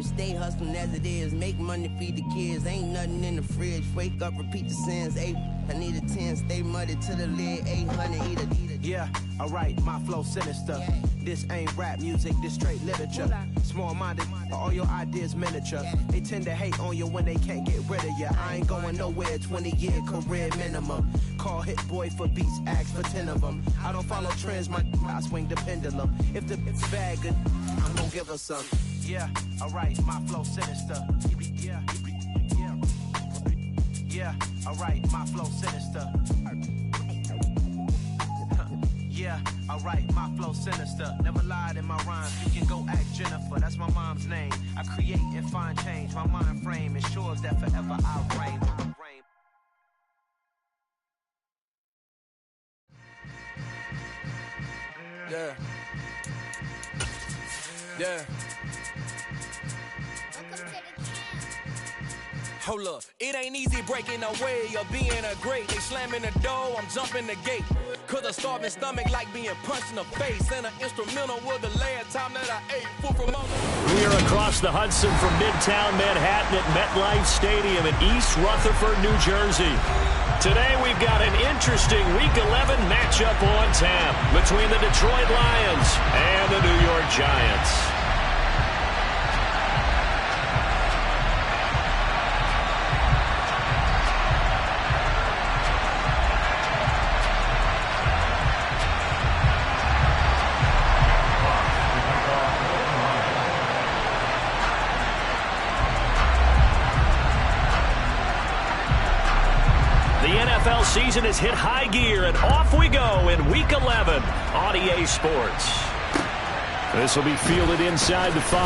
is. Stay hustling as it is. Make money, feed the kids. Ain't nothing in the fridge. Wake up, repeat the sins. I need a 10. Stay muddy to the lid. 800, eat a. Yeah, alright, my flow sinister. Yeah. This ain't rap music, this straight literature. Small-minded, all your ideas miniature. Yeah. They tend to hate on you when they can't get rid of you. I ain't going nowhere, 20-year career minimum. Call Hit Boy for beats, ask for 10 of them. I don't follow trends, I swing the pendulum. If the it's bad, good, I'm gonna give her some. Yeah, alright, my flow sinister. Yeah, alright, my flow sinister. Yeah, alright, my flow sinister. Never lied in my rhymes. You can go ask Jennifer, that's my mom's name. I create and find change. My mind frame ensures that forever I reign. Yeah. Yeah. Hold up, it ain't easy breaking away or being a great. They slamming the door, I'm jumping the gate. Cause a starving stomach like being punched in the face. And an instrumental was the last time that I ate. Food from We are across the Hudson from Midtown Manhattan at MetLife Stadium in East Rutherford, New Jersey. Today we've got an interesting Week 11 matchup on tap between the Detroit Lions and the New York Giants. NFL season has hit high gear, and off we go in Week 11 on EA Sports. This will be fielded inside the 5.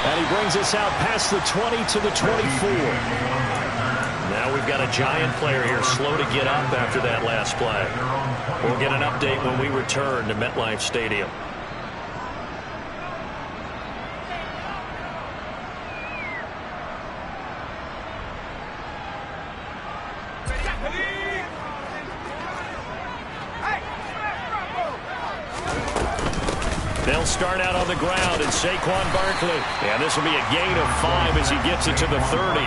And he brings us out past the 20 to the 24. Now we've got a Giant player here slow to get up after that last play. We'll get an update when we return to MetLife Stadium. They'll start out on the ground, and Saquon Barkley. And this will be a gain of 5 as he gets it to the 30.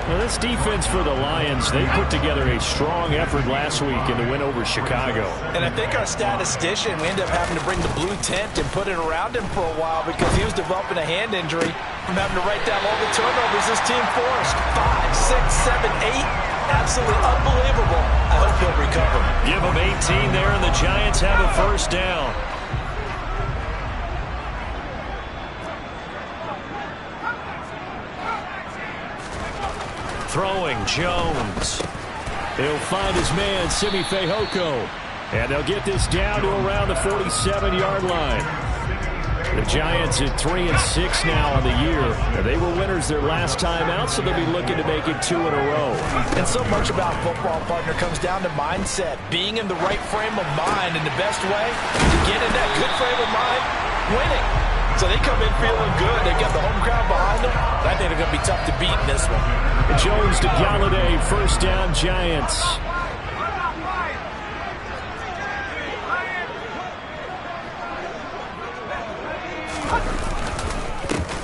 Well, this defense for the Lions, they put together a strong effort last week in the win over Chicago. And I think our statistician, we ended up having to bring the blue tent and put it around him for a while because he was developing a hand injury from having to write down all the turnovers this team forced. 5, 6, 7, 8. Absolutely unbelievable. I hope he'll recover. Give him 18 there, and the Giants have a first down. Throwing, Jones. He'll find his man, Simi Fehoko. And they'll get this down to around the 47-yard line. The Giants at 3-6 now on the year. And they were winners their last time out, so they'll be looking to make it 2 in a row. And so much about football, partner, comes down to mindset. Being in the right frame of mind, and the best way to get in that good frame of mind, winning. So they come in feeling good. They've got the home crowd behind them. I think they're going to be tough to beat in this one. Jones to Galladay, first down, Giants.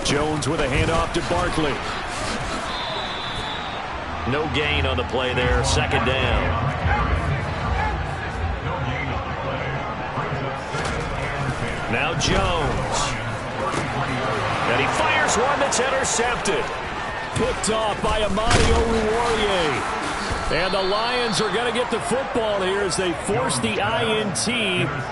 Jones with a handoff to Barkley. No gain on the play there, second down. Now Jones. And he fires one that's intercepted. Picked off by Amani Oruwariye. And the Lions are going to get the football here as they force the INT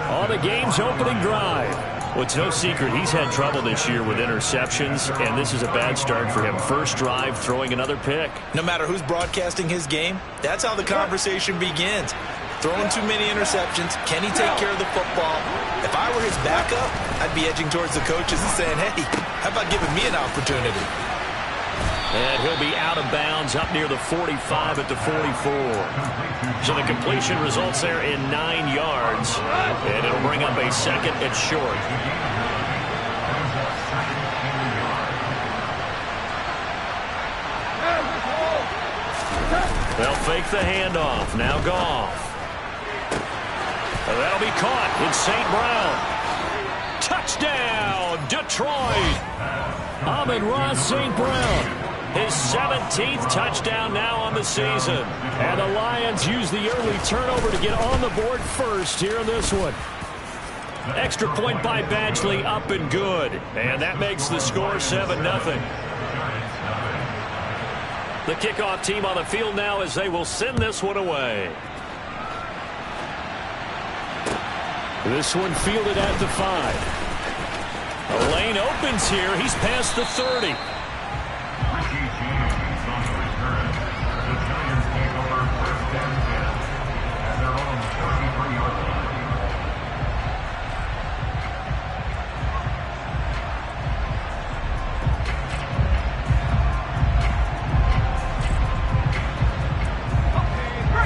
on the game's opening drive. Well, it's no secret he's had trouble this year with interceptions, and this is a bad start for him. First drive, throwing another pick. No matter who's broadcasting his game, that's how the conversation begins. Throwing too many interceptions. Can he take care of the football? If I were his backup, I'd be edging towards the coaches and saying, hey, how about giving me an opportunity? And he'll be out of bounds up near the 45 at the 44. So the completion results there in 9 yards. And it'll bring up a second and short. They'll fake the handoff. Now Goff. That'll be caught. It's St. Brown. Touchdown! Touchdown, Detroit! Amon-Ra St. Brown. His 17th touchdown now on the season. And the Lions use the early turnover to get on the board first here in this one. Extra point by Badgley, up and good. And that makes the score 7-0. The kickoff team on the field now as they will send this one away. This one fielded at the 5. The lane opens here. He's past the 30.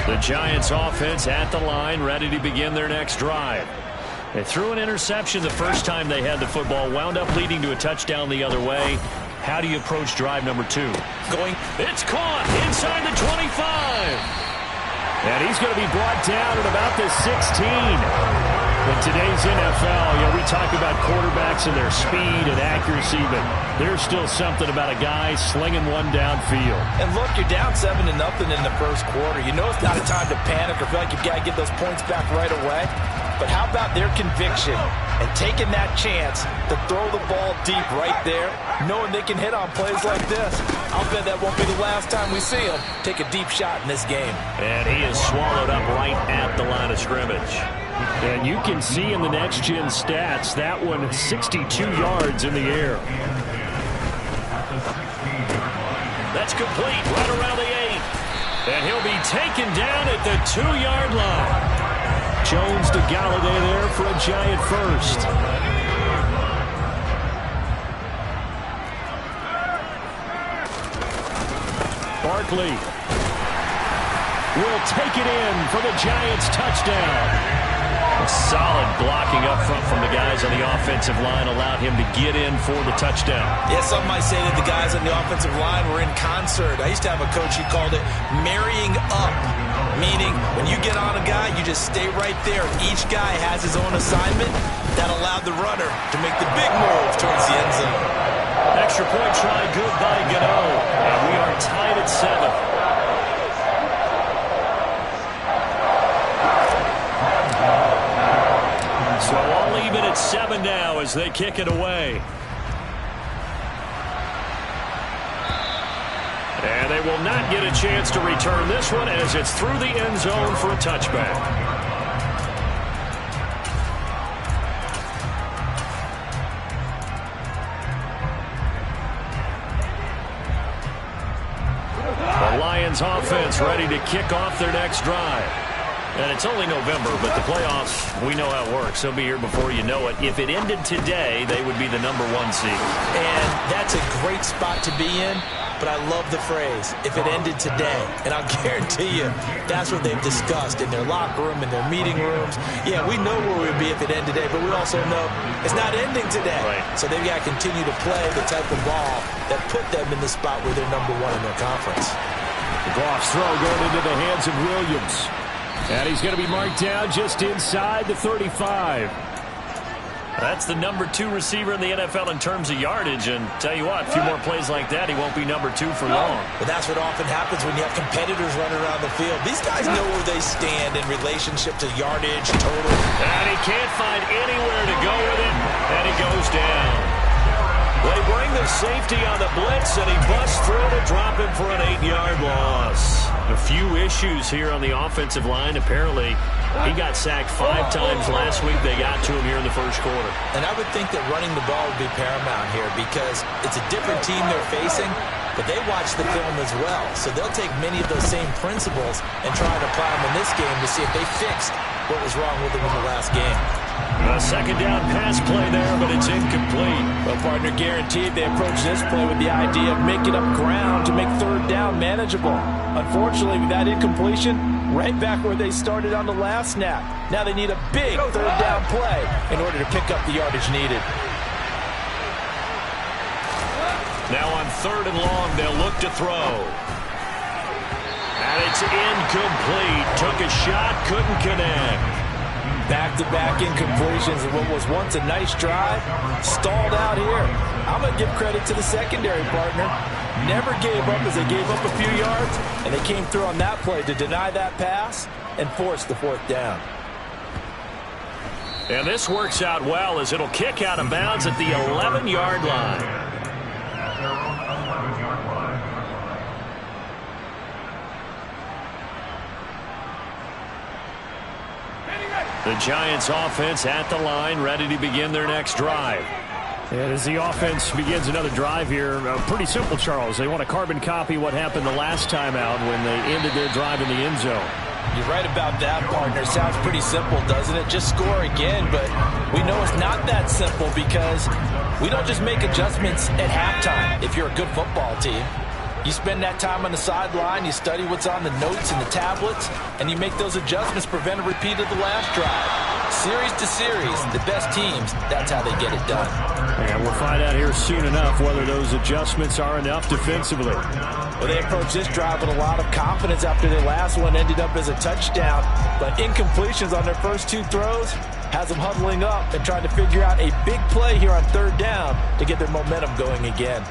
The Giants offense at the line, ready to begin their next drive. They threw an interception the first time they had the football, wound up leading to a touchdown the other way. How do you approach drive number 2? It's caught inside the 25. And he's going to be brought down at about the 16. In today's NFL, we talk about quarterbacks and their speed and accuracy, but there's still something about a guy slinging one downfield. And look, you're down 7-0 in the first quarter. You know it's not a time to panic or feel like you've got to get those points back right away. But how about their conviction and taking that chance to throw the ball deep right there, knowing they can hit on plays like this? I'll bet that won't be the last time we see him take a deep shot in this game. And he is swallowed up right at the line of scrimmage. And you can see in the next-gen stats, that one 62 yards in the air. That's complete right around the 8. And he'll be taken down at the 2-yard line. Jones to Galladay there for a Giant first. Barkley will take it in for the Giants touchdown. Solid blocking up front from the guys on the offensive line allowed him to get in for the touchdown. Yeah, some might say that the guys on the offensive line were in concert. I used to have a coach who called it marrying up, meaning when you get on a guy, you just stay right there. Each guy has his own assignment. That allowed the runner to make the big move towards the end zone. Extra point try good by Gano. And we are tied at 7. So all even at 7 now as they kick it away. And they will not get a chance to return this one as it's through the end zone for a touchback. The Lions offense ready to kick off their next drive. And it's only November, but the playoffs, we know how it works. They'll be here before you know it. If it ended today, they would be the #1 seed. And that's a great spot to be in, but I love the phrase, if it ended today. And I'll guarantee you, that's what they've discussed in their locker room, in their meeting rooms. Yeah, we know where we would be if it ended today, but we also know it's not ending today. Right. So they've got to continue to play the type of ball that put them in the spot where they're #1 in their conference. The Goff's throw going into the hands of Williams. And he's going to be marked down just inside the 35. That's the #2 receiver in the NFL in terms of yardage. And tell you what, a few more plays like that, he won't be #2 for long. But that's what often happens when you have competitors running around the field. These guys know where they stand in relationship to yardage, total. And he can't find anywhere to go with it. And he goes down. They bring the safety on the blitz, and he busts through to drop him for an 8-yard loss. A few issues here on the offensive line. Apparently, he got sacked 5 times last week. They got to him here in the first quarter. And I would think that running the ball would be paramount here because it's a different team they're facing, but they watch the film as well. So they'll take many of those same principles and try to apply them in this game to see if they fixed what was wrong with them in the last game. A second down pass play there, but it's incomplete. Well, partner, guaranteed they approach this play with the idea of making up ground to make third down manageable. Unfortunately, with that incompletion, right back where they started on the last snap. Now they need a big third down play in order to pick up the yardage needed. Now on 3rd and long, they'll look to throw. And it's incomplete. Took a shot, couldn't connect. Back-to-back incompletions of what was once a nice drive, stalled out here. I'm going to give credit to the secondary partner. Never gave up as they gave up a few yards, and they came through on that play to deny that pass and force the fourth down. And this works out well as it'll kick out of bounds at the 11-yard line. The Giants offense at the line, ready to begin their next drive. And as the offense begins another drive here, pretty simple, Charles. They want to carbon copy what happened the last time out when they ended their drive in the end zone. You're right about that, partner. Sounds pretty simple, doesn't it? Just score again, but we know it's not that simple because we don't just make adjustments at halftime if you're a good football team. You spend that time on the sideline, you study what's on the notes and the tablets, and you make those adjustments, prevent a repeat of the last drive. Series to series, the best teams, that's how they get it done. And we'll find out here soon enough whether those adjustments are enough defensively. Well, they approached this drive with a lot of confidence after their last one ended up as a touchdown, but incompletions on their first two throws has them huddling up and trying to figure out a big play here on third down to get their momentum going again.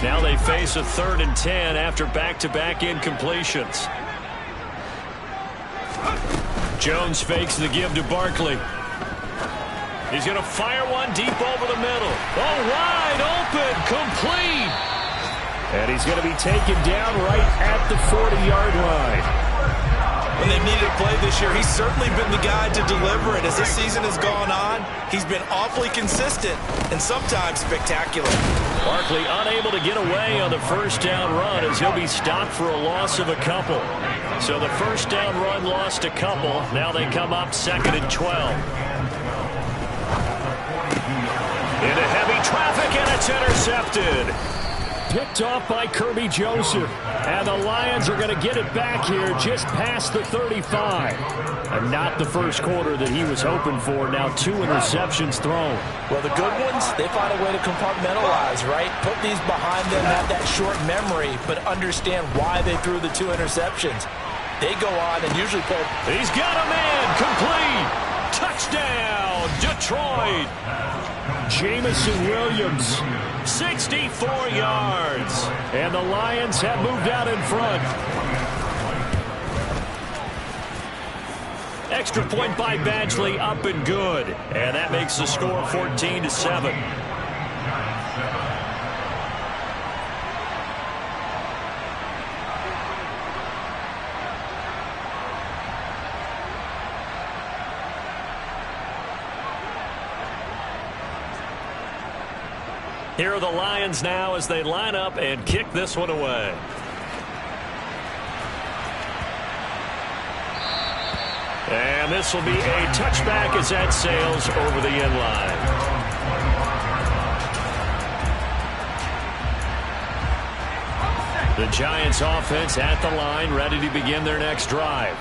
Now they face a 3rd and 10 after back-to-back incompletions. Jones fakes the give to Barkley. He's going to fire one deep over the middle. Oh, wide open, complete. And he's going to be taken down right at the 40-yard line. When they've needed a play this year, he's certainly been the guy to deliver it. As this season has gone on, he's been awfully consistent and sometimes spectacular. Barkley unable to get away on the first down run as he'll be stopped for a loss of a couple. So the first down run lost a couple. Now they come up 2nd and 12. Into heavy traffic, and it's intercepted. Picked off by Kirby Joseph. And the Lions are going to get it back here just past the 35. And not the first quarter that he was hoping for. Now 2 interceptions thrown. Well, the good ones, they find a way to compartmentalize, right? Put these behind them, have that short memory, but understand why they threw the 2 interceptions. They go on and usually play. He's got a man, complete. Touchdown, Detroit. Jamison Williams. 64 yards. And the Lions have moved out in front. Extra point by Badgley, up and good. And that makes the score 14-7. Here are the Lions now as they line up and kick this one away. And this will be a touchback as that sails over the end line. The Giants offense at the line, ready to begin their next drive.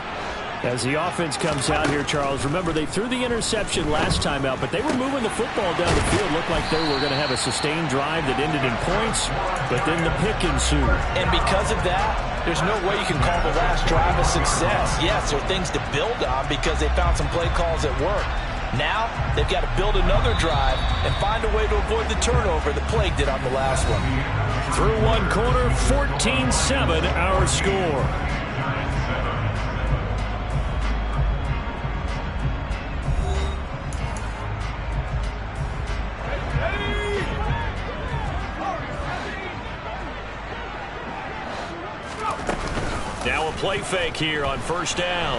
As the offense comes out here, Charles, remember they threw the interception last time out, but they were moving the football down the field. Looked like they were going to have a sustained drive that ended in points, but then the pick ensued. And because of that, there's no way you can call the last drive a success. Yes, there are things to build on because they found some play calls that work. Now, they've got to build another drive and find a way to avoid the turnover that plagued it on the last one. Through one quarter, 14-7 our score. Now a play fake here on first down.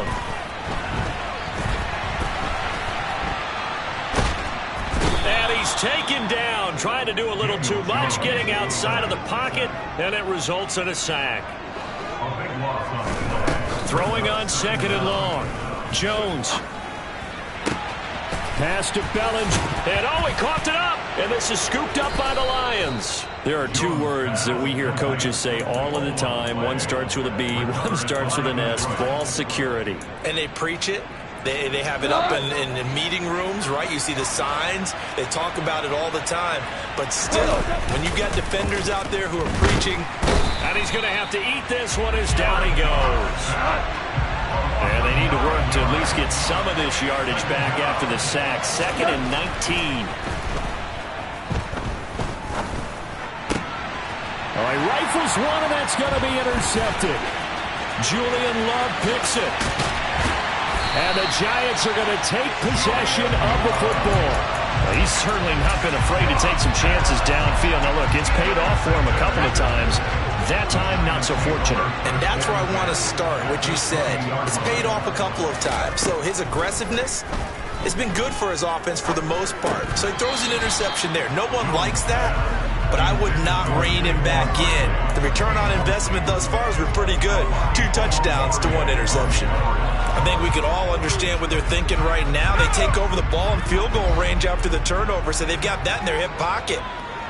And he's taken down, trying to do a little too much, getting outside of the pocket, and it results in a sack. Throwing on 2nd and long. Jones. Pass to Bellinger. And oh, he coughed it up. And this is scooped up by the Lions. There are 2 words that we hear coaches say all of the time. One starts with a B, one starts with an S. Ball security. And they preach it. They have it up in meeting rooms, right? You see the signs. They talk about it all the time. But still, when you got defenders out there who are preaching. And he's going to have to eat this one as down he goes. And they need to work to at least get some of this yardage back after the sack. 2nd and 19. Oh, he rifles one, and that's going to be intercepted. Julian Love picks it. And the Giants are going to take possession of the football. Well, he's certainly not been afraid to take some chances downfield. Now, look, it's paid off for him a couple of times. That time, not so fortunate. And that's where I want to start, what you said. It's paid off a couple of times. So his aggressiveness has been good for his offense for the most part. So he throws an interception there. No one likes that, but I would not rein him back in. The return on investment thus far has been pretty good. 2 touchdowns to 1 interception. I think we could all understand what they're thinking right now. They take over the ball in field goal range after the turnover, so they've got that in their hip pocket.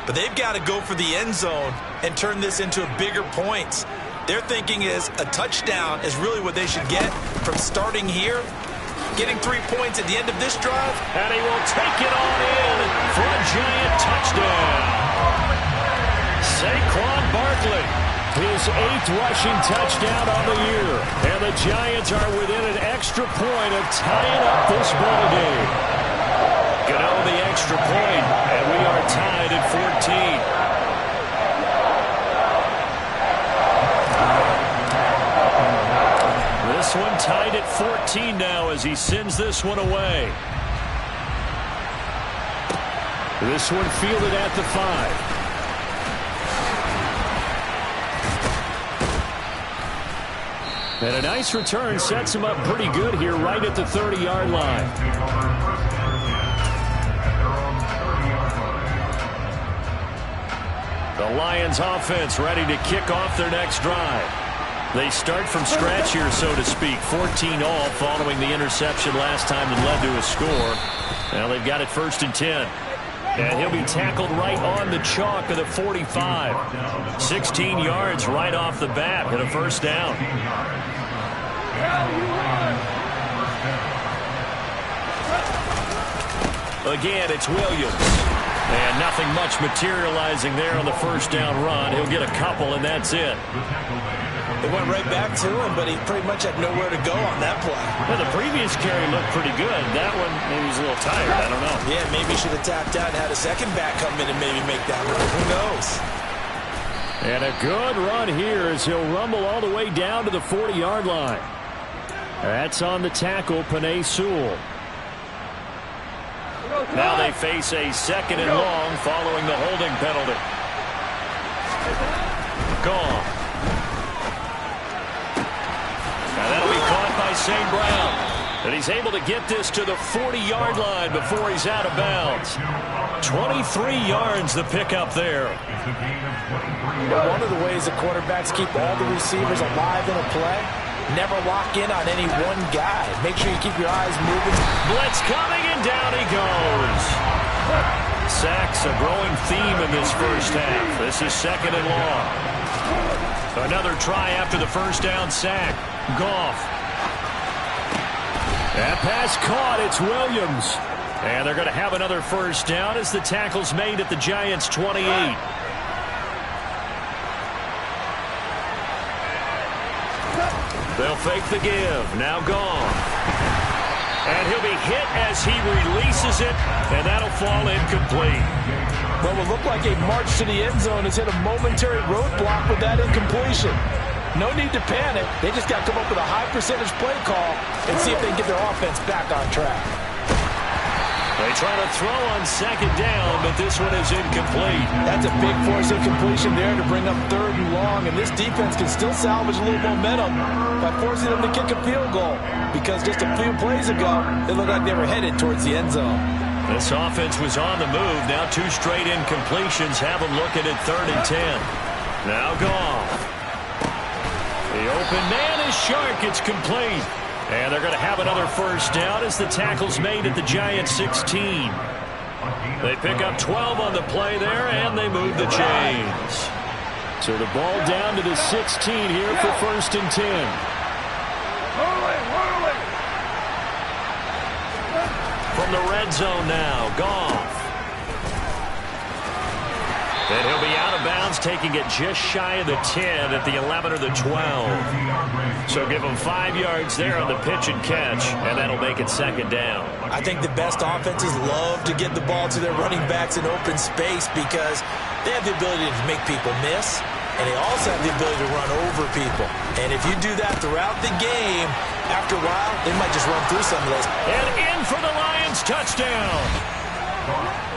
But they've got to go for the end zone and turn this into bigger points. Their thinking is a touchdown is really what they should get from starting here, getting 3 points at the end of this drive. And he will take it on in for a Giant touchdown. Saquon Barkley, his 8th rushing touchdown on the year. And the Giants are within an extra point of tying up this ball game. Gano the extra point, and we are tied at 14. This one tied at 14 now as he sends this one away. This one fielded at the 5. And a nice return sets him up pretty good here right at the 30-yard line. The Lions offense ready to kick off their next drive. They start from scratch here, so to speak. 14 all following the interception last time that led to a score. Now they've got it 1st and 10. And he'll be tackled right on the chalk of the 45. 16 yards right off the bat and a 1st down. Again, it's Williams. And nothing much materializing there on the 1st down run. He'll get a couple, and that's it. They went right back to him, but he pretty much had nowhere to go on that play. Well, the previous carry looked pretty good. That one, maybe he's a little tired. I don't know. Yeah, maybe he should have tapped out and had a second back come in and maybe make that one. Who knows? And a good run here as he'll rumble all the way down to the 40-yard line. That's on the tackle, Penei Sewell. Now they face a 2nd and long following the holding penalty. Gone. Now that'll be caught by St. Brown. And he's able to get this to the 40-yard line before he's out of bounds. 23 yards the pickup there. Well, one of the ways the quarterbacks keep all the receivers alive in a play, never lock in on any one guy. Make sure you keep your eyes moving. Blitz coming, and down he goes. Sacks a growing theme in this 1st half. This is 2nd and long. Another try after the 1st down sack. Goff. That pass caught. It's Williams. And they're going to have another 1st down as the tackle's made at the Giants' 28. They'll fake the give. Now gone. And he'll be hit as he releases it, and that'll fall incomplete. What will look like a march to the end zone has hit a momentary roadblock with that incompletion. No need to panic. They just got to come up with a high percentage play call and see if they can get their offense back on track. They try to throw on 2nd down, but this one is incomplete. That's a big force of completion there to bring up 3rd and long, and this defense can still salvage a little momentum by forcing them to kick a field goal, because just a few plays ago, they looked like they were headed towards the end zone. This offense was on the move. Now 2 straight incompletions have them looking at 3rd and 10. Now Goff. The open man is Shark. It's complete. And they're going to have another 1st down as the tackle's made at the Giants' 16. They pick up 12 on the play there, and they move the chains. So the ball down to the 16 here for 1st and 10. From the red zone now, Goff. And he'll be out of bounds taking it just shy of the 10 at the 11 or the 12. So give them 5 yards there on the pitch and catch, and that'll make it second down. I think the best offenses love to get the ball to their running backs in open space because they have the ability to make people miss, and they also have the ability to run over people. And if you do that throughout the game, after a while, they might just run through some of those. And in for the Lions touchdown.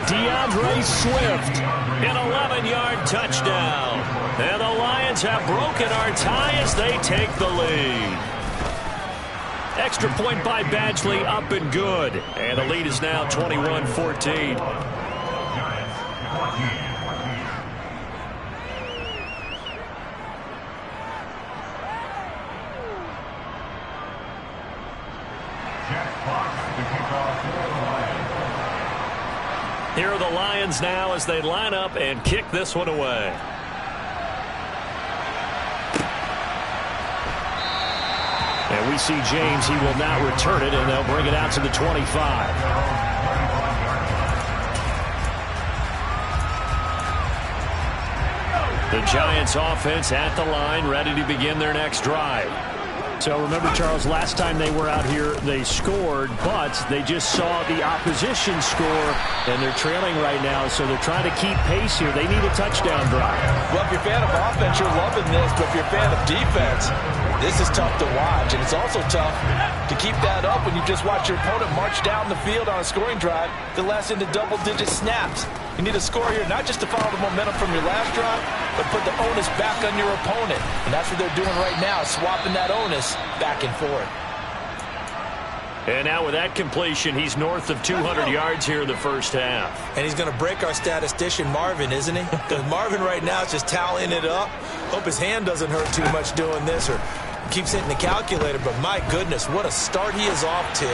DeAndre Swift, an 11-yard touchdown. And the Lions have broken our tie as they take the lead. Extra point by Badgley, up and good. And the lead is now 21-14. Here are the Lions now as they line up and kick this one away. And we see James. He will not return it, and they'll bring it out to the 25. The Giants offense at the line, ready to begin their next drive. So remember, Charles, last time they were out here, they scored, but they just saw the opposition score, and they're trailing right now, so they're trying to keep pace here. They need a touchdown drive. Well, if you're a fan of offense, you're loving this, but if you're a fan of defense, this is tough to watch, and it's also tough to keep that up when you just watch your opponent march down the field on a scoring drive that lasts into double-digit snaps. You need a score here, not just to follow the momentum from your last drive, but put the onus back on your opponent. And that's what they're doing right now, swapping that onus back and forth. And now with that completion, he's north of 200 yards here in the first half. And he's going to break our statistician, Marvin, isn't he? Because Marvin right now is just tallying it up. Hope his hand doesn't hurt too much doing this or keeps hitting the calculator. But my goodness, what a start he is off to.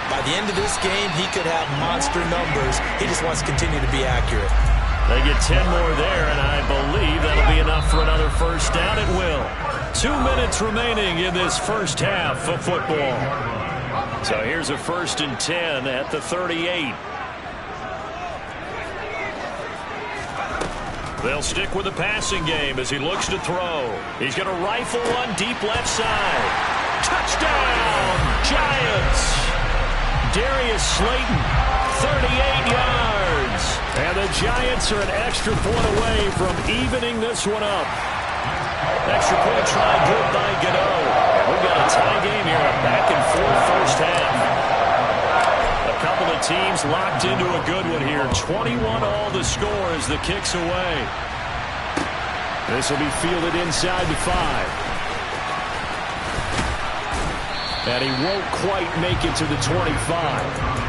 By the end of this game, he could have monster numbers. He just wants to continue to be accurate. They get 10 more there, and I believe that'll be enough for another first down. It will. 2 minutes remaining in this first half of football. So here's a 1st and 10 at the 38. They'll stick with the passing game as he looks to throw. He's going to rifle one deep left side. Touchdown, Giants! Darius Slayton, 38 yards. And the Giants are an extra point away from evening this one up. Extra point try good by Gano. And we've got a tie game here, a back-and-forth first half. A couple of teams locked into a good one here. 21 all the score as the kick's away. This will be fielded inside the 5. And he won't quite make it to the 25.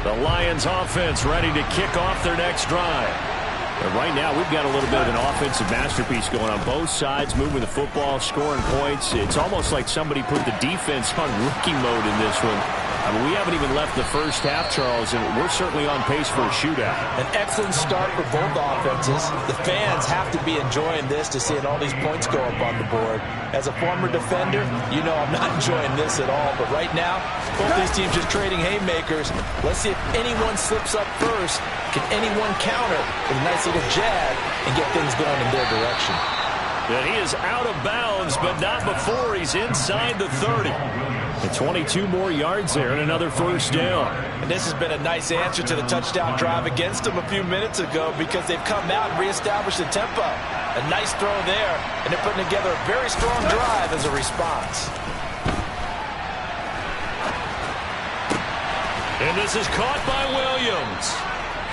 The Lions offense ready to kick off their next drive. But right now, we've got a little bit of an offensive masterpiece going on both sides, moving the football, scoring points. It's almost like somebody put the defense on rookie mode in this one. I mean, we haven't even left the first half, Charles, and we're certainly on pace for a shootout. An excellent start for both offenses. The fans have to be enjoying this to seeing all these points go up on the board. As a former defender, you know I'm not enjoying this at all. But right now, both these teams just trading haymakers. Let's see if anyone slips up first. Can anyone counter with a nice little jab and get things going in their direction? And he is out of bounds, but not before he's inside the 30. And 22 more yards there and another first down. And this has been a nice answer to the touchdown drive against them a few minutes ago because they've come out and reestablished the tempo. A nice throw there, and they're putting together a very strong drive as a response. And this is caught by Williams.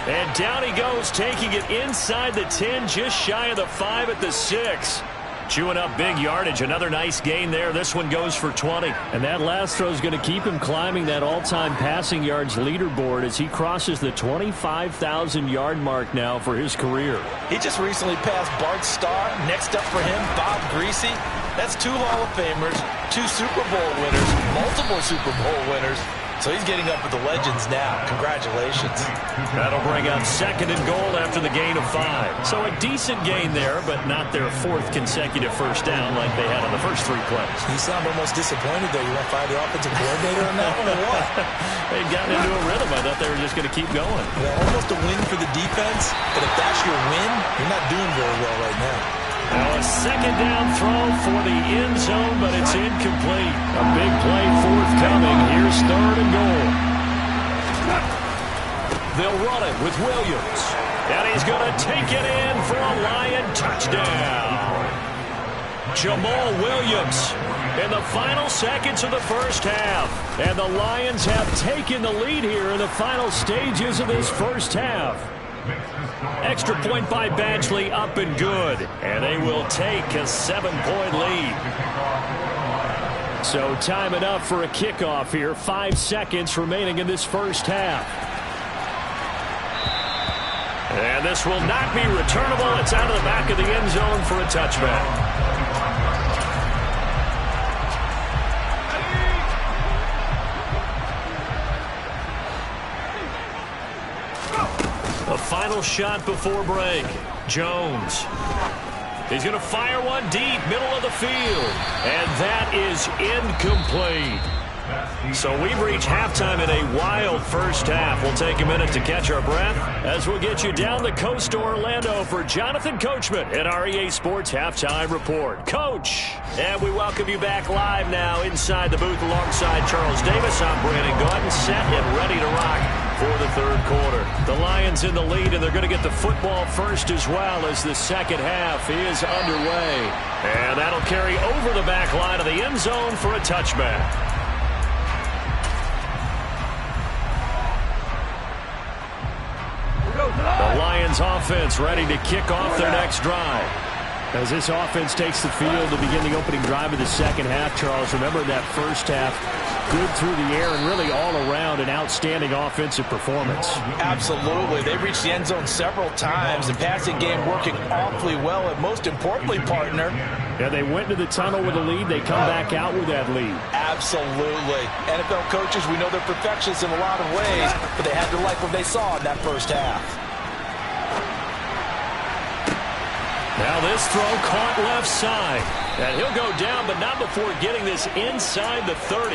And down he goes, taking it inside the 10, just shy of the 5 at the 6. Chewing up big yardage. Another nice gain there. This one goes for 20. And that last throw is going to keep him climbing that all-time passing yards leaderboard as he crosses the 25,000-yard mark now for his career. He just recently passed Bart Starr. Next up for him, Bob Greasy. That's 2 Hall of Famers, 2 Super Bowl winners, multiple Super Bowl winners. So he's getting up with the legends now. Congratulations. That'll bring up 2nd and goal after the gain of 5. So a decent gain there, but not their 4th consecutive first down like they had on the first 3 plays. You sound almost disappointed there. You want to fire the offensive coordinator on that one or what? They'd gotten into a rhythm. I thought they were just going to keep going. Well, almost a win for the defense, but if that's your win, you're not doing very well right now. Now a 2nd down throw for the end zone, but it's incomplete. A big play forthcoming. Here's 3rd and goal. They'll run it with Williams. And he's going to take it in for a Lion touchdown. Jamal Williams in the final seconds of the first half. And the Lions have taken the lead here in the final stages of this first half. Extra point by Badgley, up and good. And they will take a 7-point lead. So time enough for a kickoff here. 5 seconds remaining in this first half. And this will not be returnable. It's out of the back of the end zone for a touchback. A final shot before break. Jones. He's going to fire one deep, middle of the field. And that is incomplete. So we've reached halftime in a wild first half. We'll take a minute to catch our breath as we'll get you down the coast to Orlando for Jonathan Coachman at our EA Sports Halftime Report. Coach, and we welcome you back live now inside the booth alongside Charles Davis. I'm Brandon Gordon, set and ready to rock for the 3rd quarter. The Lions in the lead, and they're going to get the football first as well as the second half is underway. And that'll carry over the back line of the end zone for a touchback. The Lions offense ready to kick off their next drive. As this offense takes the field to begin the opening drive of the second half, Charles, remember that first half, good through the air and really all around an outstanding offensive performance. Absolutely. They reached the end zone several times. The passing game working awfully well, and most importantly, partner. Yeah, they went to the tunnel with a lead. They come back out with that lead. Absolutely. NFL coaches, we know they're perfectionists in a lot of ways, but they had to like what they saw in that first half. Now this throw caught left side. And he'll go down, but not before getting this inside the 30.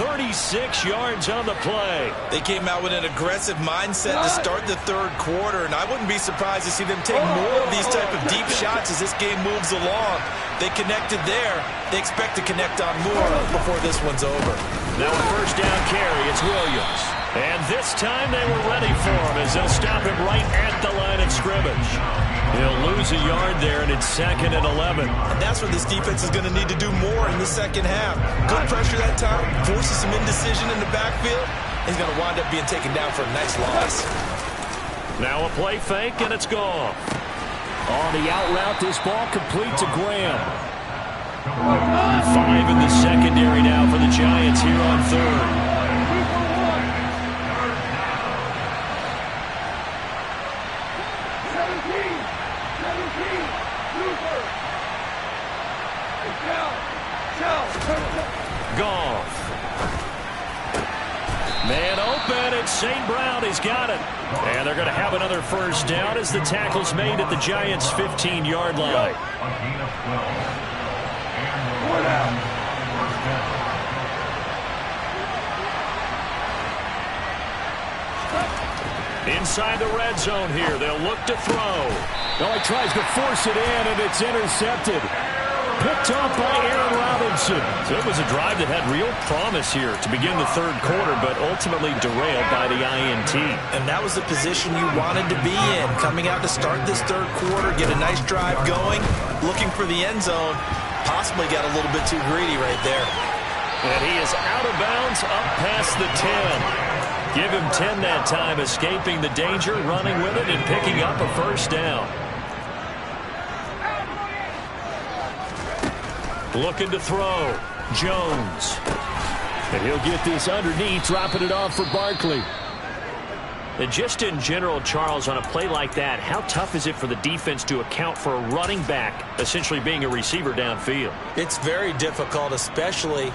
36 yards on the play. They came out with an aggressive mindset to start the 3rd quarter, and I wouldn't be surprised to see them take more of these type of deep shots as this game moves along. They connected there. They expect to connect on more before this one's over. Now a first down carry. It's Williams. And this time they were ready for him as they'll stop him right at the line of scrimmage. He'll lose a yard there, and it's 2nd and 11. And that's where this defense is going to need to do more in the second half. Good pressure that time, forces some indecision in the backfield. He's going to wind up being taken down for a nice loss. Now a play fake, and it's gone. On the out route, this ball complete to Graham. 5 in the secondary now for the Giants here on 3rd. Goff. Man open, it's St. Brown. He's got it. And they're going to have another first down as the tackle's made at the Giants' 15-yard line. Inside the red zone here, they'll look to throw. Oh, he tries to force it in, and it's intercepted. Picked off by Aaron Robinson. So it was a drive that had real promise here to begin the 3rd quarter, but ultimately derailed by the INT. And that was the position you wanted to be in. Coming out to start this 3rd quarter, get a nice drive going, looking for the end zone. Possibly got a little bit too greedy right there. And he is out of bounds, up past the 10. Give him 10 that time, escaping the danger, running with it, and picking up a first down. Looking to throw. Jones. And he'll get this underneath, dropping it off for Barkley. And just in general, Charles, on a play like that, how tough is it for the defense to account for a running back essentially being a receiver downfield? It's very difficult, especially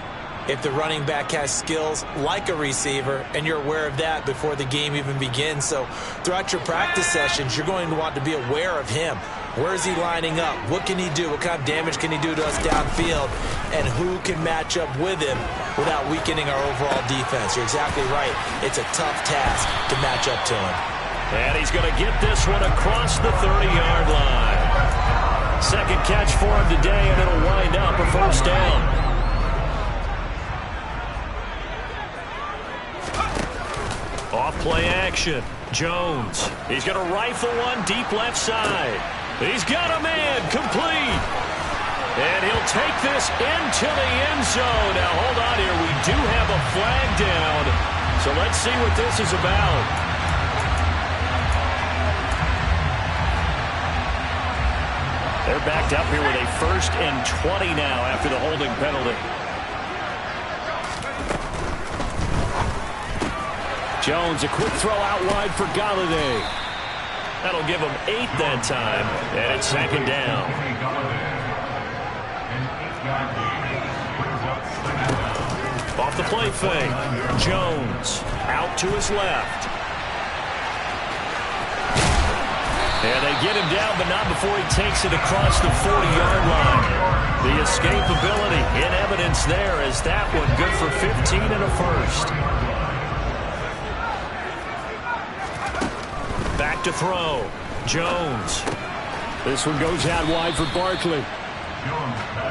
if the running back has skills like a receiver, and you're aware of that before the game even begins. So throughout your practice sessions, you're going to want to be aware of him. Where is he lining up? What can he do? What kind of damage can he do to us downfield? And who can match up with him without weakening our overall defense? You're exactly right. It's a tough task to match up to him. And he's going to get this one across the 30-yard line. Second catch for him today, and it'll wind up a first down. Off play action. Jones. He's going to rifle one deep left side. He's got a man complete. And he'll take this into the end zone. Now, hold on here. We do have a flag down. So let's see what this is about. They're backed up here with a 1st and 20 now after the holding penalty. Jones, a quick throw out wide for Galladay. That'll give him 8 that time, and it's 2nd down. Off the play fake, Jones out to his left. And they get him down, but not before he takes it across the 40-yard line. The escapability in evidence there as that one good for 15 and a first. Back to throw. Jones. This one goes out wide for Barkley.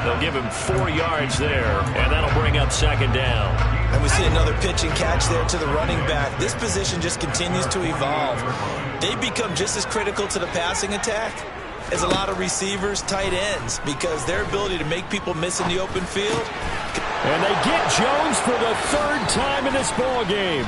They'll give him 4 yards there, and that'll bring up 2nd down. And we see another pitch and catch there to the running back. This position just continues to evolve. They become just as critical to the passing attack as a lot of receivers, tight ends, because their ability to make people miss in the open field. And they get Jones for the 3rd time in this ball game.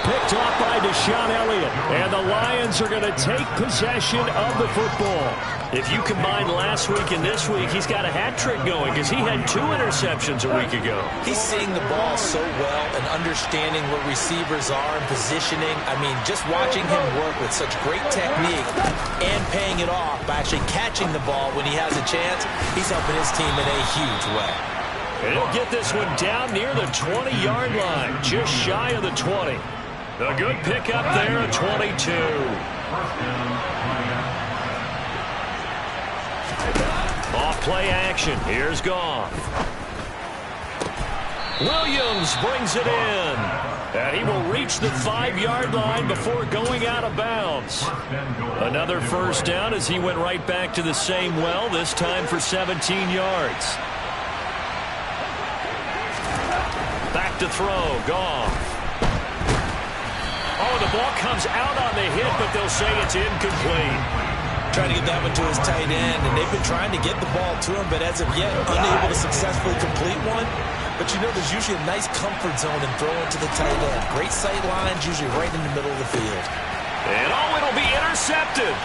Picked off by Deshaun Elliott. And the Lions are going to take possession of the football. If you combine last week and this week, he's got a hat trick going because he had 2 interceptions a week ago. He's seeing the ball so well and understanding where receivers are and positioning. I mean, just watching him work with such great technique and paying it off by actually catching the ball when he has a chance, he's helping his team in a huge way. And he'll get this one down near the 20-yard line, just shy of the 20. A good pickup there at 22. Off play action. Here's Goff. Williams brings it in. And he will reach the 5-yard line before going out of bounds. Another first down as he went right back to the same well, this time for 17 yards. Back to throw. Goff. Oh, the ball comes out on the hit, but they'll say it's incomplete. Trying to get that one to his tight end, and they've been trying to get the ball to him, but as of yet, unable to successfully complete one. But you know, there's usually a nice comfort zone in throwing to the tight end. Great sight lines, usually right in the middle of the field. And oh, it'll be intercepted.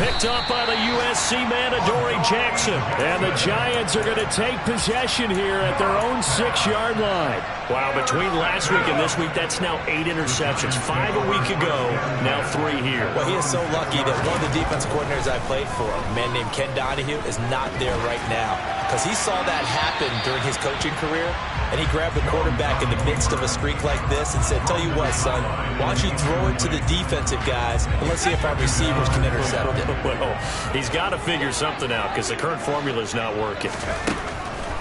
Picked up by the USC man, Adoree Jackson. And the Giants are going to take possession here at their own 6-yard line. Wow, between last week and this week, that's now 8 interceptions. 5 a week ago, now 3 here. Well, he is so lucky that one of the defensive coordinators I played for, a man named Ken Donahue, is not there right now. Because he saw that happen during his coaching career, and he grabbed the quarterback in the midst of a streak like this and said, tell you what, son, why don't you throw it to the defensive guys, and let's see if our receivers can intercept it. Well, he's got to figure something out because the current formula is not working.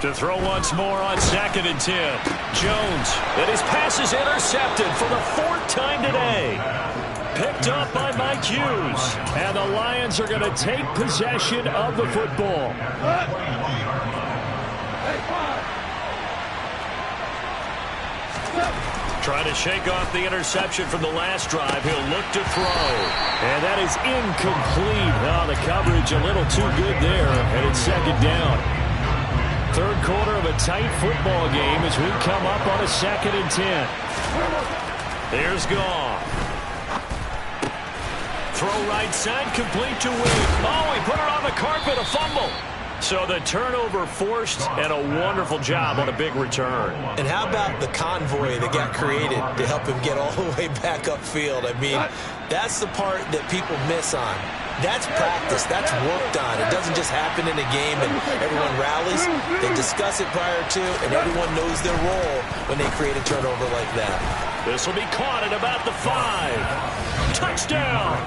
To throw once more on 2nd and 10. Jones, and his pass is intercepted for the 4th time today. Picked up by Mike Hughes. And the Lions are going to take possession of the football. Trying to shake off the interception from the last drive. He'll look to throw. And that is incomplete. Oh, the coverage a little too good there. And it's 2nd down. 3rd quarter of a tight football game as we come up on a 2nd and 10. There's Goff. Throw right side, complete to Wade. Oh, he put it on the carpet, a fumble. So the turnover forced, and a wonderful job on a big return. And how about the convoy that got created to help him get all the way back upfield? I mean, that's the part that people miss on. That's practice. That's work done. It doesn't just happen in a game and everyone rallies. They discuss it prior to, and everyone knows their role when they create a turnover like that. This will be caught at about the 5. Touchdown!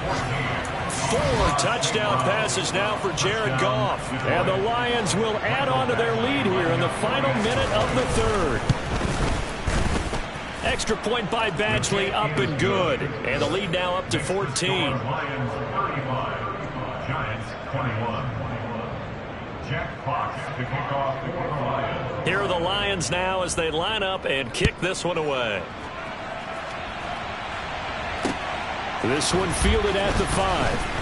4 touchdown passes now for Jared Goff. And the Lions will add on to their lead here in the final minute of the 3rd. Extra point by Badgley, up and good. And the lead now up to 14. Lions 35, Giants 21. Jack Fox to kick off the Lions. Here are the Lions now as they line up and kick this one away. This one fielded at the 5.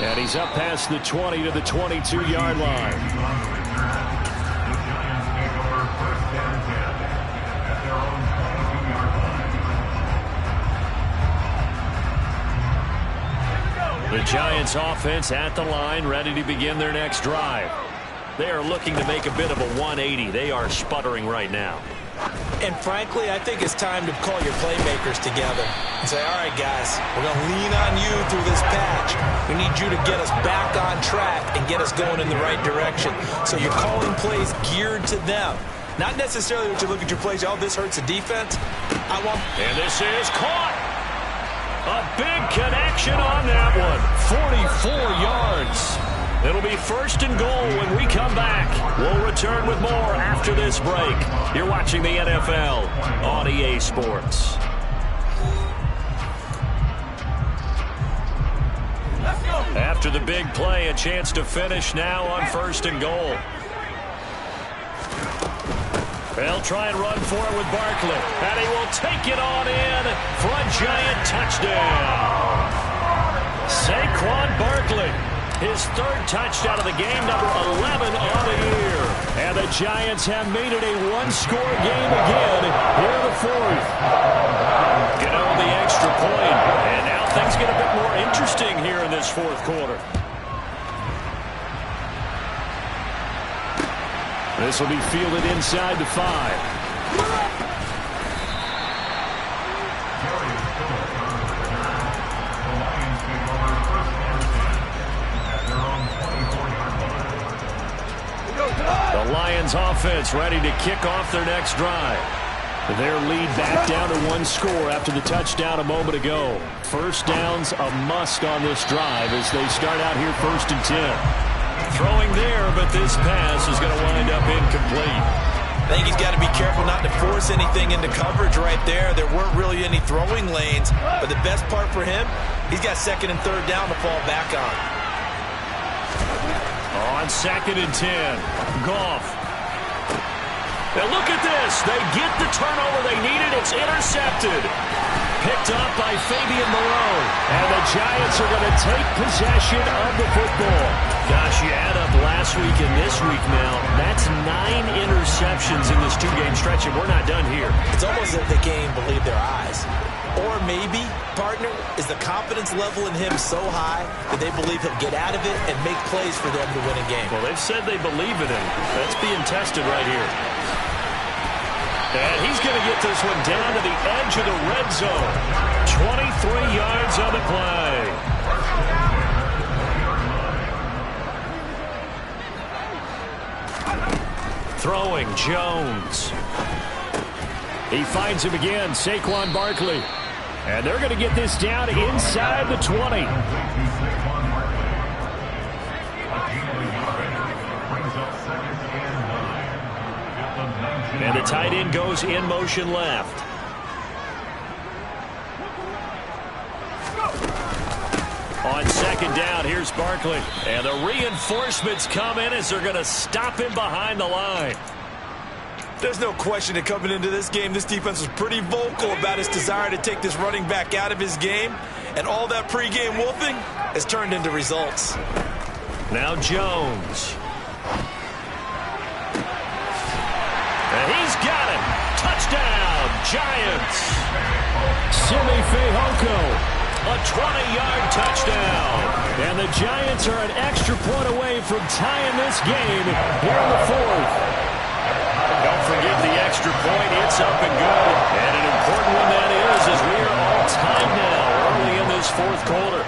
And he's up past the 20 to the 22-yard line. The Giants offense at the line, ready to begin their next drive. They are looking to make a bit of a 180. They are sputtering right now. And frankly, I think it's time to call your playmakers together and say, all right, guys, we're going to lean on you through this patch. We need you to get us back on track and get us going in the right direction. So you're calling plays geared to them. Not necessarily that you look at your plays, oh, this hurts the defense. And this is caught. A big connection on that one. 44 yards. It'll be 1st and goal when we come back. We'll return with more after this break. You're watching the NFL on EA Sports. After the big play, a chance to finish now on 1st and goal. They'll try and run for it with Barkley. And he will take it on in for a Giant touchdown. Saquon Barkley. His 3rd touchdown of the game, number 11 on the year. And the Giants have made it a 1-score game again here in the 4th. Get on the extra point. And now things get a bit more interesting here in this 4th quarter. This will be fielded inside the 5. The Lions offense ready to kick off their next drive. Their lead back down to 1 score after the touchdown a moment ago. 1st down's a must on this drive as they start out here 1st and 10. Throwing there, but this pass is going to wind up incomplete. I think he's got to be careful not to force anything into coverage right there. There weren't really any throwing lanes, but the best part for him, he's got 2nd and 3rd down to fall back on. On 2nd and 10, Goff. Now look at this. They get the turnover they needed. It's intercepted. Picked up by Fabian Moreau. And the Giants are going to take possession of the football. Gosh, you add up last week and this week now. That's 9 interceptions in this 2-game stretch, and we're not done here. It's almost as if they can't even believe their eyes. Or maybe, partner, is the confidence level in him so high that they believe he'll get out of it and make plays for them to win a game. Well, they've said they believe in him. That's being tested right here. And he's going to get this one down to the edge of the red zone. 23 yards on the play. Throwing, Jones. He finds him again, Saquon Barkley. And they're going to get this down inside the 20. And the tight end goes in motion left. On 2nd down, here's Barkley. And the reinforcements come in as they're going to stop him behind the line. There's no question that coming into this game, this defense was pretty vocal about its desire to take this running back out of his game. And all that pregame wolfing has turned into results. Now Jones. And he's got it. Touchdown, Giants. Simi Fehoko, a 20-yard touchdown. And the Giants are an extra point away from tying this game here in the 4th. Don't forget the extra point. It's up and good. And an important one that is, as we are all tied now early in this 4th quarter.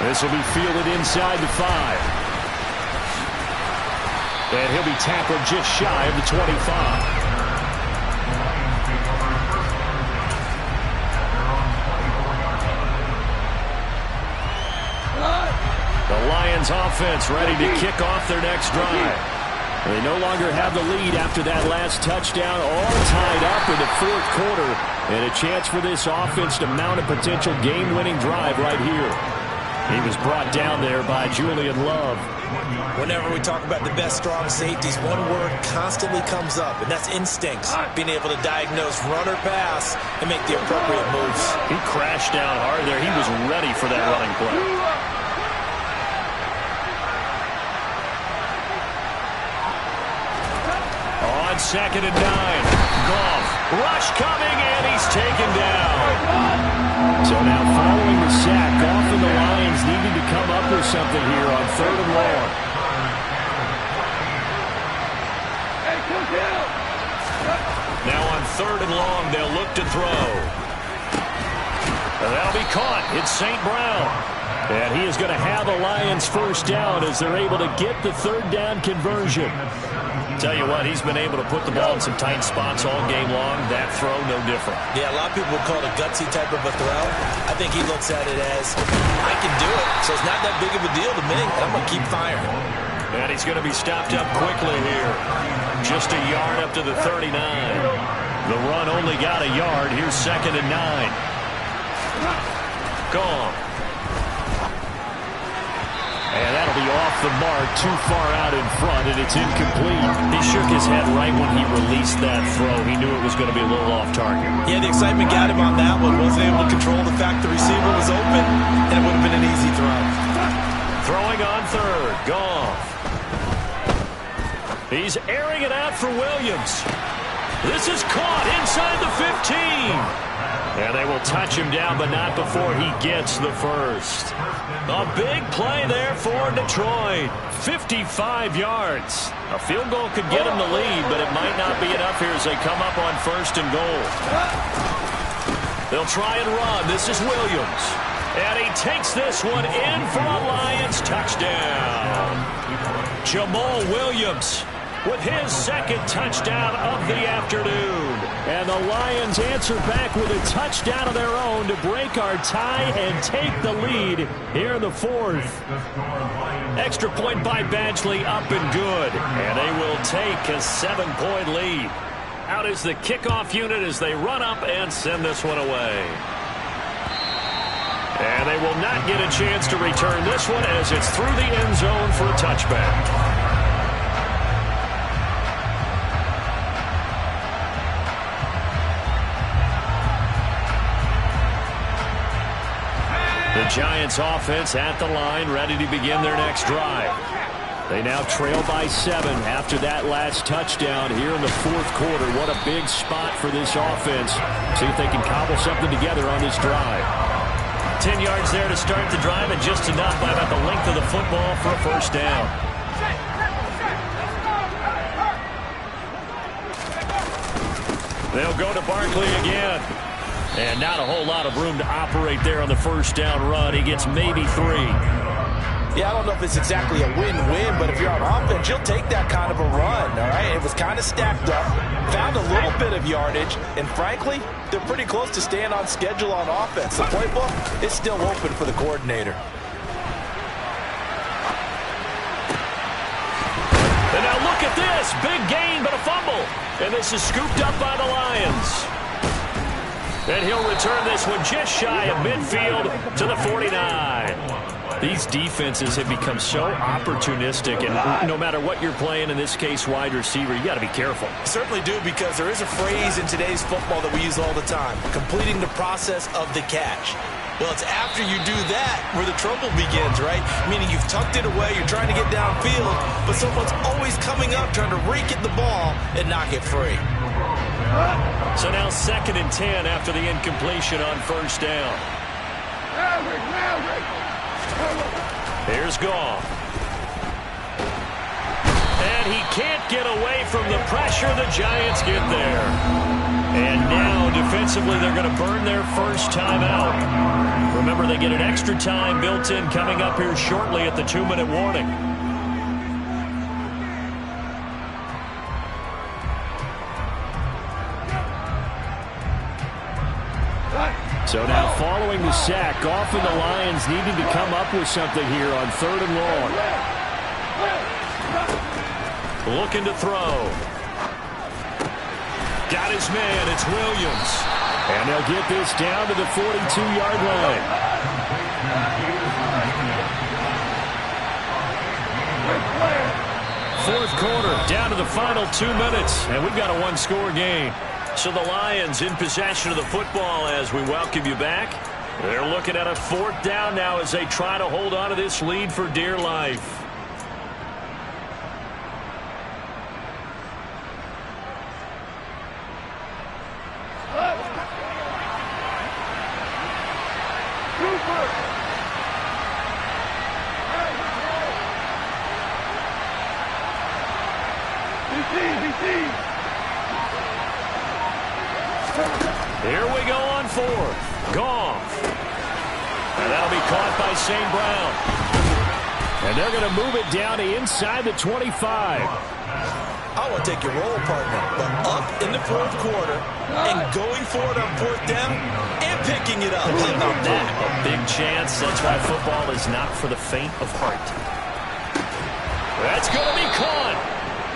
This will be fielded inside the 5. And he'll be tackled just shy of the 25. The Lions offense ready to kick off their next drive. They no longer have the lead after that last touchdown, all tied up in the fourth quarter, and a chance for this offense to mount a potential game-winning drive right here. He was brought down there by Julian Love. Whenever we talk about the best strong safeties, one word constantly comes up, and that's instincts. Being able to diagnose run or pass and make the appropriate moves. He crashed down hard there. He was ready for that running play. On 2nd and 9, Goff, rush coming, and he's taken down. So now following the sack, Goff and the Lions needing to come up with something here on 3rd and long. Now on 3rd and long, they'll look to throw. And that'll be caught. It's St. Brown. And he is going to have the Lions first down as they're able to get the 3rd down conversion. Tell you what, he's been able to put the ball in some tight spots all game long. That throw, no different. Yeah, a lot of people would call it a gutsy type of a throw. I think he looks at it as, I can do it, so it's not that big of a deal to me, and I'm going to keep firing. And he's going to be stopped up quickly here. Just a yard up to the 39. The run only got a yard. Here's 2nd and 9. Gone. And that'll be off the mark, too far out in front, and it's incomplete. He shook his head right when he released that throw. He knew it was going to be a little off target. Yeah, the excitement got him on that one. Wasn't able to control the fact the receiver was open, and it would have been an easy throw. Throwing on 3rd, Goff. He's airing it out for Williams. This is caught inside the 15. And they will touch him down, but not before he gets the first. A big play there for Detroit. 55 yards. A field goal could get him the lead, but it might not be enough here as they come up on 1st and goal. They'll try and run. This is Williams. And he takes this one in for a Lions touchdown. Jamal Williams with his 2nd touchdown of the afternoon. And the Lions answer back with a touchdown of their own to break our tie and take the lead here in the 4th. Extra point by Badgley, up and good. And they will take a 7-point lead. Out is the kickoff unit as they run up and send this one away. And they will not get a chance to return this one as it's through the end zone for a touchback. The Giants offense at the line, ready to begin their next drive. They now trail by 7 after that last touchdown here in the 4th quarter. What a big spot for this offense. See if they can cobble something together on this drive. 10 yards there to start the drive, and just enough by about the length of the football for a first down. They'll go to Barkley again. And not a whole lot of room to operate there on the first down run. He gets maybe 3. Yeah, I don't know if it's exactly a win-win, but if you're on offense, you'll take that kind of a run, all right? It was kind of stacked up, found a little bit of yardage, and frankly, they're pretty close to staying on schedule on offense. The playbook is still open for the coordinator. And now look at this. Big gain, but a fumble. And this is scooped up by the Lions. And he'll return this one just shy of midfield to the 49. These defenses have become so opportunistic, and no matter what you're playing, in this case wide receiver, you got to be careful. Certainly do, because there is a phrase in today's football that we use all the time, completing the process of the catch. Well, it's after you do that where the trouble begins, right? Meaning you've tucked it away, you're trying to get downfield, but someone's always coming up trying to rake at the ball and knock it free. So now 2nd and 10 after the incompletion on first down. Here's Goff. And he can't get away from the pressure. The Giants get there. And now, defensively, they're going to burn their first timeout. Remember, they get an extra time built in coming up here shortly at the 2-minute warning. So now following the sack, often the Lions needing to come up with something here on 3rd and long. Looking to throw. Got his man, it's Williams. And they'll get this down to the 42-yard line. Fourth quarter, down to the final 2 minutes, and we've got a one-score game. So the Lions in possession of the football as we welcome you back. They're looking at a 4th down now as they try to hold on to this lead for dear life. Here we go on 4th. Goff. And that'll be caught by St. Brown. And they're going to move it down to inside the 25. I want to take your role, partner, but up in the 4th quarter and going for it on 4th down and picking it up. How about that? A big chance. That's why football is not for the faint of heart. That's going to be caught.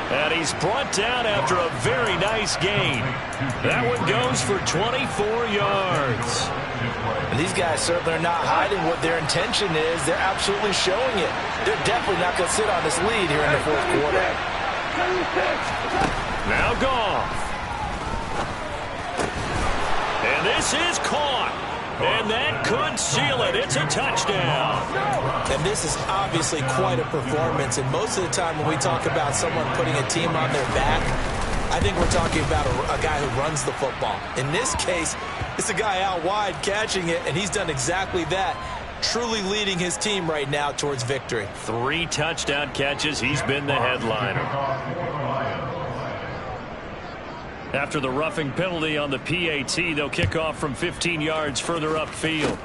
And he's brought down after a very nice gain. That one goes for 24 yards. And these guys certainly are not hiding what their intention is. They're absolutely showing it. They're definitely not going to sit on this lead here in the 4th quarter. Now Goff. And this is caught. And that could seal it. It's a touchdown. And this is obviously quite a performance. And most of the time when we talk about someone putting a team on their back, I think we're talking about a guy who runs the football. In this case, it's a guy out wide catching it, and he's done exactly that, truly leading his team right now towards victory. 3 touchdown catches. He's been the headliner. After the roughing penalty on the PAT, they'll kick off from 15 yards further upfield.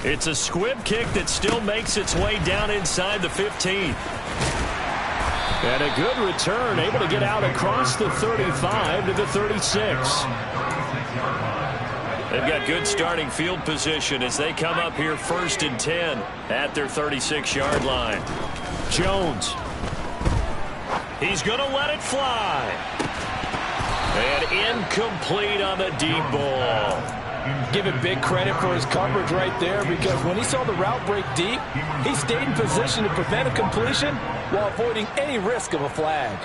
It's a squib kick that still makes its way down inside the 15. And a good return, able to get out across the 35 to the 36. They've got good starting field position as they come up here 1st and 10 at their 36-yard line. Jones. He's going to let it fly. And incomplete on the deep ball. Give him big credit for his coverage right there, because when he saw the route break deep, he stayed in position to prevent a completion while avoiding any risk of a flag.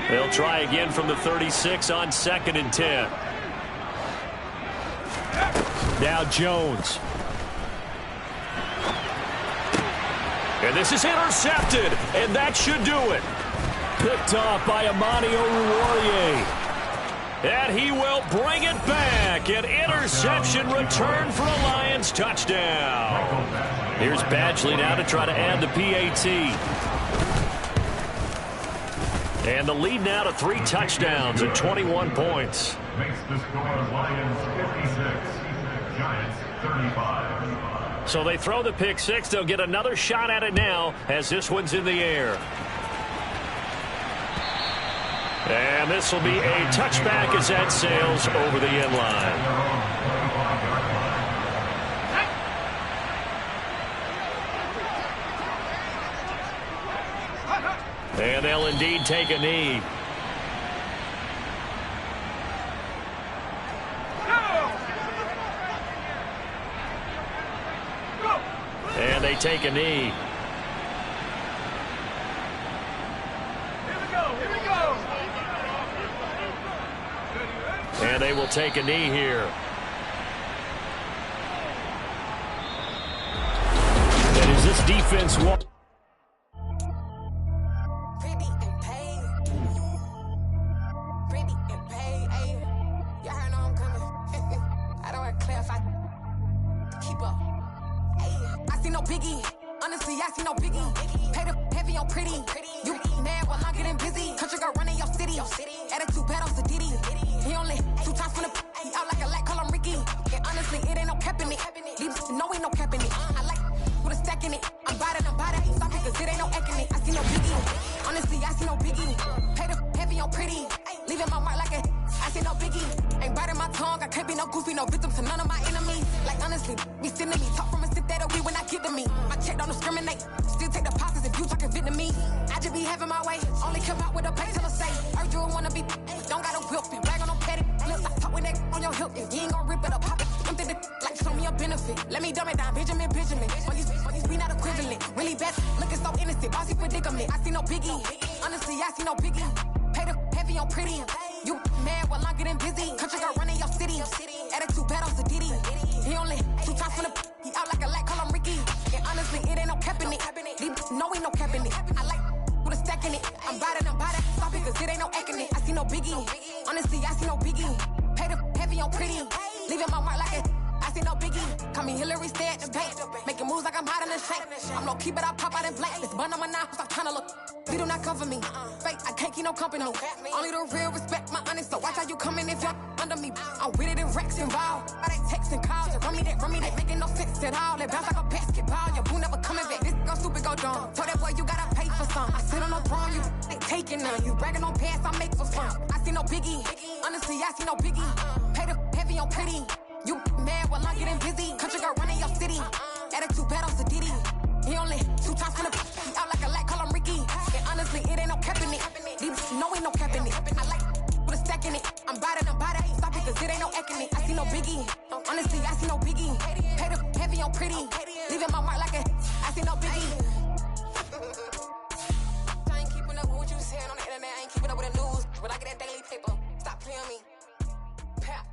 They'll try again from the 36 on 2nd and 10. Now Jones. And this is intercepted, and that should do it. Picked off by Amani Oruwariye. And he will bring it back. An interception return for a Lions touchdown. Here's Badgley now to try to add the PAT. And the lead now to 3 touchdowns and 21 points. Makes the score Lions 56, Giants 35. So they throw the pick 6. They'll get another shot at it now as this one's in the air. And this will be a touchback as that sails over the end line. And they'll indeed take a knee. And they take a knee. And they will take a knee here. And is this defense... Y'all heard know I'm coming. I don't want to clarify. Keep up. Ayy. see no biggie. Honestly, I see no biggie. Pay the heavy on pretty. You mad while I'm getting busy. Country girl running your city. Attitude bad on Diddy. He only 2 times from the he out like a light, call him Ricky. And honestly, it ain't no cap in it. These no ain't no cap in it. I like with a stack in it. I'm bad. Stop it, cause it ain't no eck in it. I see no biggie. Honestly, I see no biggie. Pay the heavy on pretty. Leaving my mark like a I see no biggie. Ain't biting my tongue. I can't be no goofy, no victim to none of my enemies. Like honestly, be sending me talk from a sip that we when I get to me. My check don't discriminate. Still take deposits if you talking Vietnamese. I just be having my way. Only come out with a pay till I say. Heard you wanna be. Don't got a whip. Brag on no petty. Flips. I talk with that on your hip. If you ain't gon' rip it up, pop it. Empty the like show me a benefit. Let me dumb it down, Benjamin. When we not equivalent. Really bad. Looking so innocent. Bossy predicament. I see no biggie. Honestly, I see no biggie. Pay the heavy on pretty. You mad while I'm getting busy. Country girl running your city. Attitude bad on Diddy. He only 2 times from the he out like a light, call him Ricky. And honestly, it ain't no cap in it. These no ain't no cap in it. I like with a stack in it. I'm bad. Stop it, cause it ain't no eck in it. I see no biggie. Honestly, I see no biggie. Pay the heavy on pretty. Leaving my mark like it. I see no biggie. Call me Hillary, stay at the bank. Making moves like I'm hot in the shank. I'm low key, but I pop out in blank. This bun on my knife, stop trying to look. They do not cover me. Fake, I can't keep no company. Only the real respect my honest. So watch how you coming if you're under me. I'm with it in Rex involved. I they texting calls. You run me that. Making no sense at all. They bounce like a basketball. Your boo never coming back. This go stupid, go dumb. Told that boy you gotta pay for some. I sit on no throne, you they taking none. You bragging on pants, I make for fun. I see no biggie. Honestly, I see no biggie. Pay the heavy on pretty. You mad while I'm getting busy. Country girl running your city. Attitude bad on Diddy. He only 2 times from the he out like a light, call him Ricky. And honestly, it ain't no cap in it. These no ain't no cap in it. I like with a stack in it. I'm bad. Stop it, cause it ain't no eck in it. I see no biggie. Honestly, I see no biggie. Pay the heavy on pretty. Leaving my mark like a I see no biggie. I ain't keeping up with what you saying on the internet. I ain't keeping up with the news. But I get that daily paper. Stop playing me. Pap.